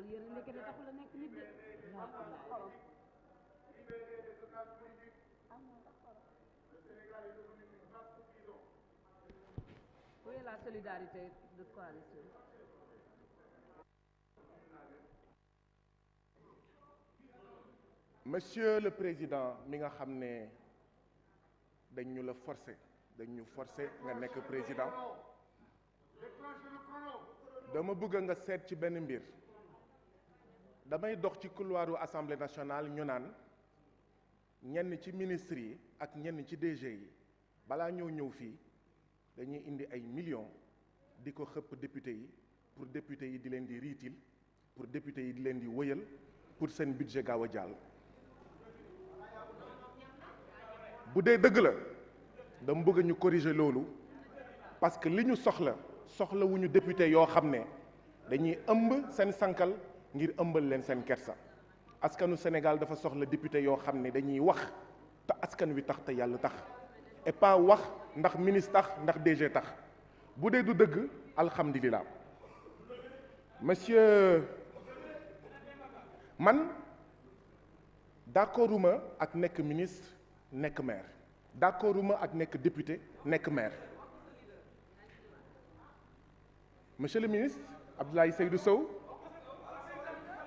yére ndekete taxul a nekk nit de. Où est la solidarité de coalition? Monsieur le Président mi nga xam ne dañ ñu la forcer dañ ñu forcer nga nekk président dama bëgg nga seet ci benn mbir damay dox ci couloiru Assemblée nationale ñu naan ñenn ci ministres yi ak ñenn ci DG yi balaa ñëw fii dañuy indi ay millions di ko xëpp député yi pour député yi di leen di riitil pour député yi di leen di wëyal pour seen budget gaaw a jàll. bu dee dëgg la dama bëgg ñu corriger loolu parce que li ñu soxlawuñu député yoo xam ne dañuy ëmb seen sankal ngir ëmbal leen seen kersa askanu Sénégal dafa soxla député yoo xam ne dañuy wax te askan wi tax te yàlla tax et pas wax ndax ministre tax ndax DG tax bu dee du dëgg alhamdulilah monsieur man d'accorduma ak nekk ministre nekk maire d'accorduma ak nekk député nekk maire monsieur le ministre Abdoulaye Seydou Sow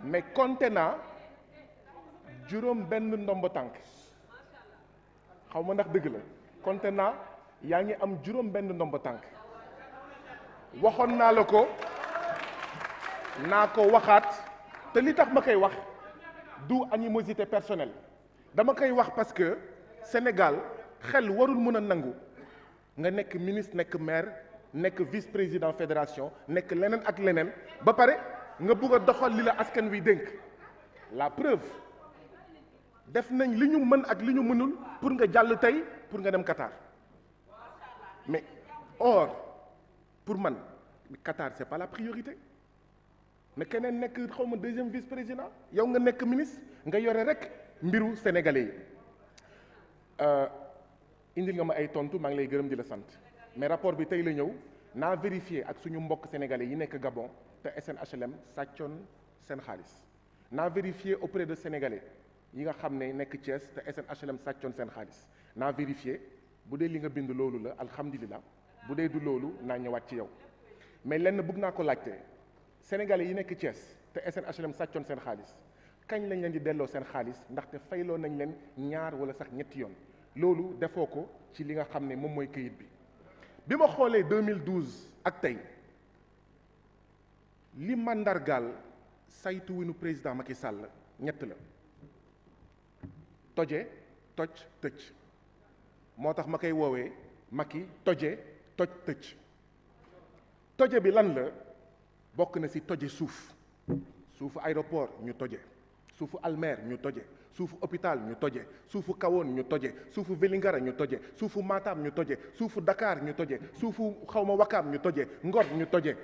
mais compté naa juróom benn ndombo tànk xaw ma ndax dëgg la compté naa yaa ngi am juróom benn ndombo tànk waxoon naa la ko naa ko waxaat te li tax ma koy wax du animosité personnelle dama koy wax parce que Sénégal xel warul mën a nangu nga nekk ministre nekk maire nekk vice-président fédération nekk leneen ak leneen ba pare nga bëgg a doxal li la askan wi dénk la preuve def nañ li ñu mën ak li ñu mënul pour nga jàll tey pour nga dem Qatar mais or pour man Qatar c'est pas la priorité mais keneen nekk xaw ma deuxième vice-président yow nga nekk ministre nga yore rek mbiru sénégalais yi indil nga ma ay tontu maa ngi lay gërëm di la sant mais rapport bi tey la ñëw naa vérifier ak suñu mbokk sénégalais yi nekk Gabon te SNHLM sàccoon seen xaalis naa vérifier auprès de sénégalais yi nga xam ne nekk Thiès te SNHLM sàccoon seen xaalis naa vérifier bu dee li nga bind loolu la alhamdulilah bu dee du loolu naa ñëwaat ci yow mais lenn bëgg naa ko laajte sénégalais yi nekk Thiès te SNHLM sàccoon seen xaalis kañ lañ leen di delloo seen xaalis ndaxte fayloo nañ leen ñaar wala sax ñetti yoon loolu defoo ko ci li nga xam ne moom mooy këyit bi ma xoolee 2012 ak tey li mandargaal saytu winu président Macky Sall ñett la toje toj tëj moo tax ma koy woowee Macky toje toj tëj toje bi lan la bokk na ci toje suufu aéroport ñu toje suufu Almer ñu toje suufu hôpital ñu toje suufu Kawoon ñu toje suufu Vélingara ñu toje suufu Matam ñu toje suufu Dakar ñu toje suufu xawma Wakaam ñu toje Ngor ñu toje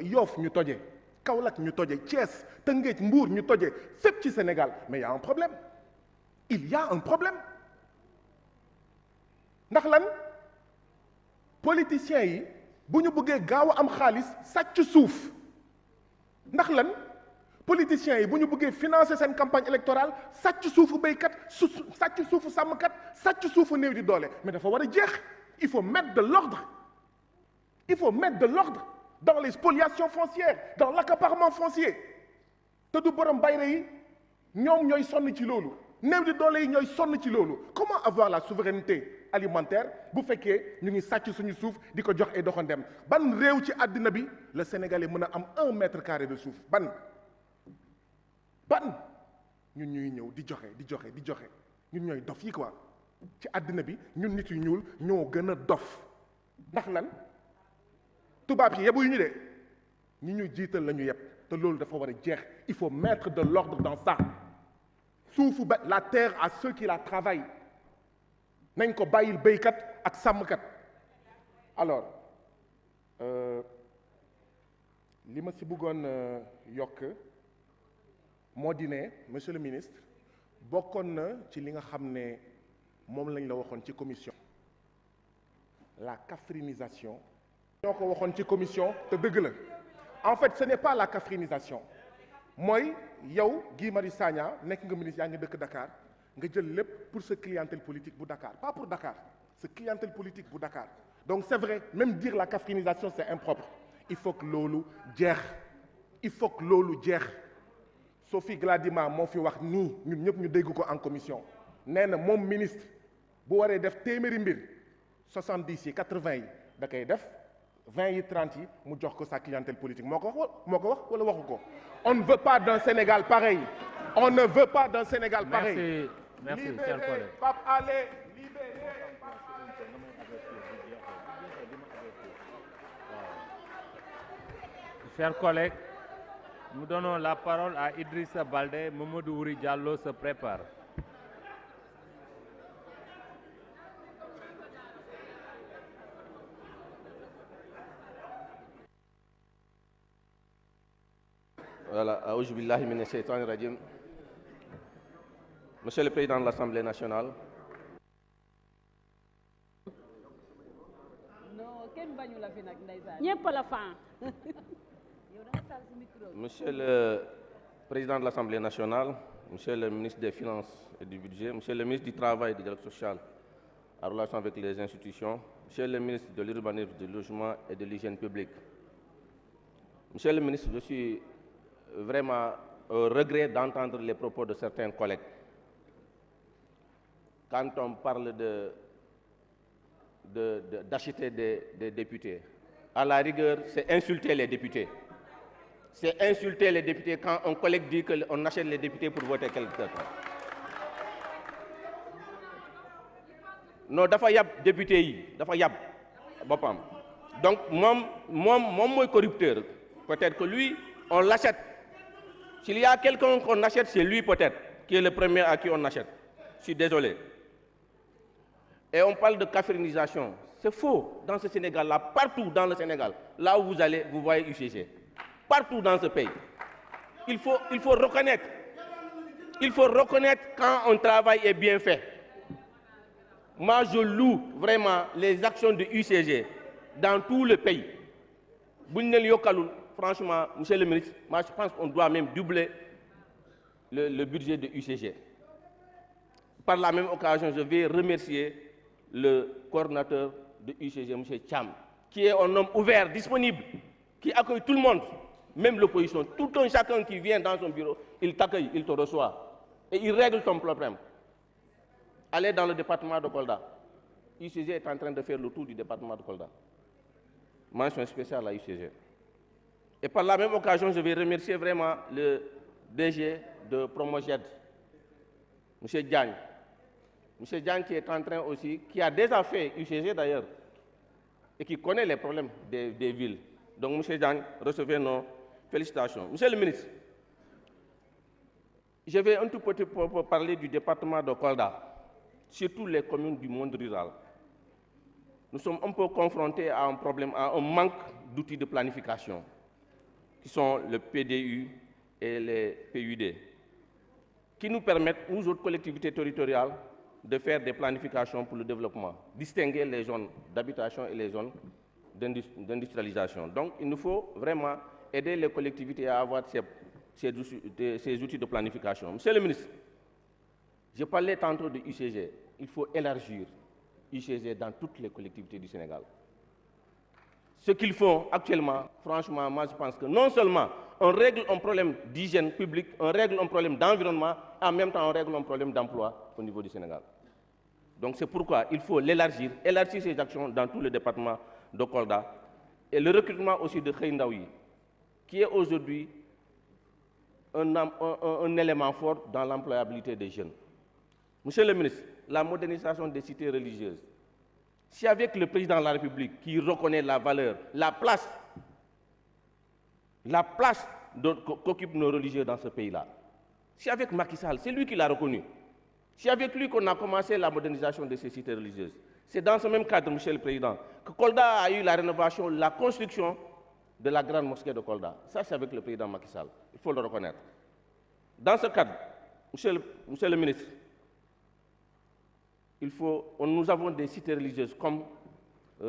Yoff ñu toje Kaolack ñu toje Thiès Tëngéej Mbour ñu toje fépp ci Sénégal mais y a un problème il y a un problème ndax lan politiciens yi bu ñu bëggee gaaw a am xaalis sàcc suuf ndax lan politiciens yi bu ñu bëggee financer seen campagne électorale sàcc suufu béykat sàcc suufu sàmmkat sàcc suufu néew di doole mais dafa war a jeex il faut mettre de l'ordre dans les spoliations foncières dans l'accaparement foncier te du borom bayre yi ñoom ñooy sonn ci loolu néew di doole yi ñooy sonn ci loolu comment avoir la souveraineté alimentaire bu fekkee ñu ngi sàcc suñu suuf di ko jox ay doxandem ban réew ci àddina bi le Sénégalais mën a am 1 mètre carré de suuf ban ñun ñuy ñëw di joxe ñun ñooy dof yi quoi ci àddina bi ñun nit yu ñuul ñoo gën a dof ndax lan tubaab yi yebuñu de ñi ñu jiital la ñu yeb te loolu dafa war a jeex il faut mettre de l'ordre dans ça suufu ba la terre à ceux qui la travaillent nañ ko bàyyil béykat ak sàmmkat alors li ma si bëggoon yokk moo di ne monsieur le ministre bokkoon na ci li nga xam ne moom lañ la waxoon ci commission la kaffrinisation ñoo ko waxoon ci commission te dëgg la en fait ce n'est pas la kaffrinisation mooy yow Guy Marius Sagna nekk nga ministre yaa ngi dëkk Dakar nga jël lépp pour sa clientèle politique bu Dakar pas pour Dakar sa clientèle politique bu Dakar donc c'est vrai même dire la kaffrinisation c'est impropre il faut que loolu jeex il faut que loolu jeex Sophie Gladima moo fi wax nii ñun ñëpp ñu dégg ko en commission nee na moom ministre bu waree def téeméeri mbir 70 yi 80 yi da koy def 20 yi 30 yi mu jox ko sa clientèle politique moo ko wax wala waxu ko. On ne veut pas d'un Sénégal pareil. On ne veut pas d'un Sénégal pareil. Merci, libérez, cher collègue. Pape Alé, libérez. Chers collègues, nous donnons la parole à Idrissa Baldé. Mamadou Wuri Diallo se prépare. Voilà, aouzu billahi minash shaitanir rajim. Monsieur le Président de l'Assemblée nationale. non kenn bañu la fi nag ndeysaan. ñëpp la fan. Monsieur le Président de l'Assemblée nationale, Monsieur le ministre des Finances et du Budget, Monsieur le ministre du Travail et du Dialogue social en relation avec les institutions, Monsieur le ministre de l'Urbanisme, du Logement et de l'Hygiène publique. Monsieur le ministre, je suis vraiment au regret d'entendre les propos de certains collègues. Quand on parle d'acheter des députés, à la rigueur, c'est insulter les députés. C'est insulter les députés quand un collègue dit qu'on achète les députés pour voter quelqu'un. Non, dafa yab député yi, dafa yab boppam. Donc moom mooy corrupteur. Peut-être que lui, on l'achète. S'il y a quelqu'un qu'on achète, c'est lui peut-être, qui est le premier à qui on achète. Je suis désolé. Et on parle de kaffrinisation. C'est faux dans ce Sénégal-là, partout dans le Sénégal. Là où vous allez, vous voyez UCG. Partout dans ce pays. Il faut reconnaître. Il faut reconnaître quand un travail est bien fait. Moi, je loue vraiment les actions de UCG dans tout le pays. Franchement, Monsieur le ministre, moi je pense qu'on doit même doubler le budget de UCG. Par la même occasion, je vais remercier le coordinateur de UCG, M. Cham, qui est un homme ouvert, disponible, qui accueille tout le monde, même l'opposition. Tout un chacun qui vient dans son bureau, il t'accueille, il te reçoit. Et il règle ton problème. Allez dans le département de Kolda. UCG est en train de faire le tour du département de Kolda. Mention spéciale à UCG. Et par la même occasion, je vais remercier vraiment le DG de Promoged, M. Diagne. M. Diagne qui est en train aussi, qui a déjà fait UCG d'ailleurs, et qui connaît les problèmes des villes. Donc M. Diagne, recevez nos félicitations. Monsieur le ministre, je vais un tout petit peu parler du département de Kolda, surtout les communes du monde rural. Nous sommes un peu confrontés à un problème, à un manque d'outils de planification, qui sont le PDU et les PUD, qui nous permettent, nous autres collectivités territoriales, de faire des planifications pour le développement, distinguer les zones d'habitation et les zones d'industrialisation. Donc, il nous faut vraiment aider les collectivités à avoir ces outils de planification. Monsieur le ministre, je parlais tantôt de UCG. Il faut élargir UCG dans toutes les collectivités du Sénégal. Ce qu'ils font actuellement, franchement, moi je pense que non seulement on règle un problème d'hygiène publique, on règle un problème d'environnement, en même temps on règle un problème d'emploi au niveau du Sénégal. Donc c'est pourquoi il faut l'élargir, élargir ces actions dans tout le département de Kolda. Et le recrutement aussi de Xey Ndaw yi, qui est aujourd'hui un élément fort dans l'employabilité des jeunes. Monsieur le ministre, la modernisation des cités religieuses, si avec le président de la République qui reconnaît la valeur, la place qu'occupent nos religieux dans ce pays-là, si avec Macky Sall, c'est lui qui l'a reconnu, si avec lui qu'on a commencé la modernisation de ces cités religieuses, c'est dans ce même cadre, Monsieur le Président, que Kolda a eu la rénovation, la construction de la grande mosquée de Kolda. Ça, c'est avec le président Macky Sall. Il faut le reconnaître. Dans ce cadre, Monsieur le ministre, nous avons des cités religieuses comme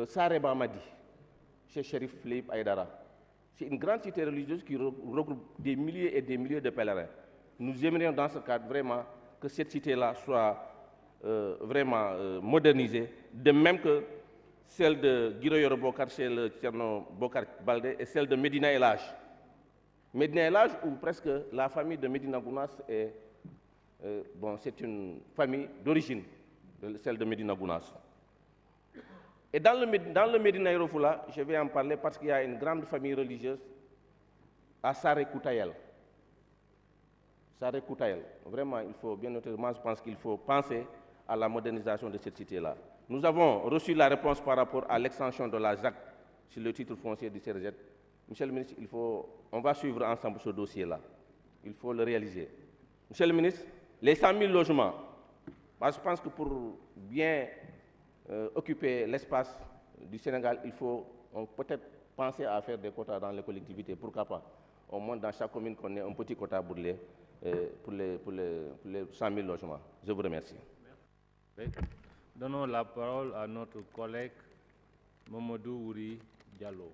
Sareba Madi, chez Chérif Philippe Aïdara. C'est une grande cité religieuse qui regroupe des milliers et des milliers de pèlerins. Nous aimerions dans ce cadre vraiment que cette cité-là soit vraiment modernisée, de même que celle de Guiro Bokar chez le Tcherno Bokar Baldé et celle de Medina El Hadj. Medina El Hadj, où presque la famille de Medina Gounass est, c'est une famille d'origine, celle de Medina Gounass. Et dans le Medina Yoro Fula, je vais en parler parce qu'il y a une grande famille religieuse à Saré Koutayel. Saré Koutayel. Vraiment, il faut bien noter, moi je pense qu'il faut penser à la modernisation de cette cité-là. Nous avons reçu la réponse par rapport à l'extension de la ZAC sur le titre foncier du CRZ. Monsieur le ministre, on va suivre ensemble ce dossier-là. Il faut le réaliser. Monsieur le ministre, les 100 000 logements, moi je pense que pour bien occuper l'espace du Sénégal, il faut peut-être penser à faire des quotas dans les collectivités. Pourquoi pas? Au moins dans chaque commune qu'on ait un petit quota pour les 100 000 logements. Je vous remercie. Donnons la parole à notre collègue Mamadou Ouri Diallo.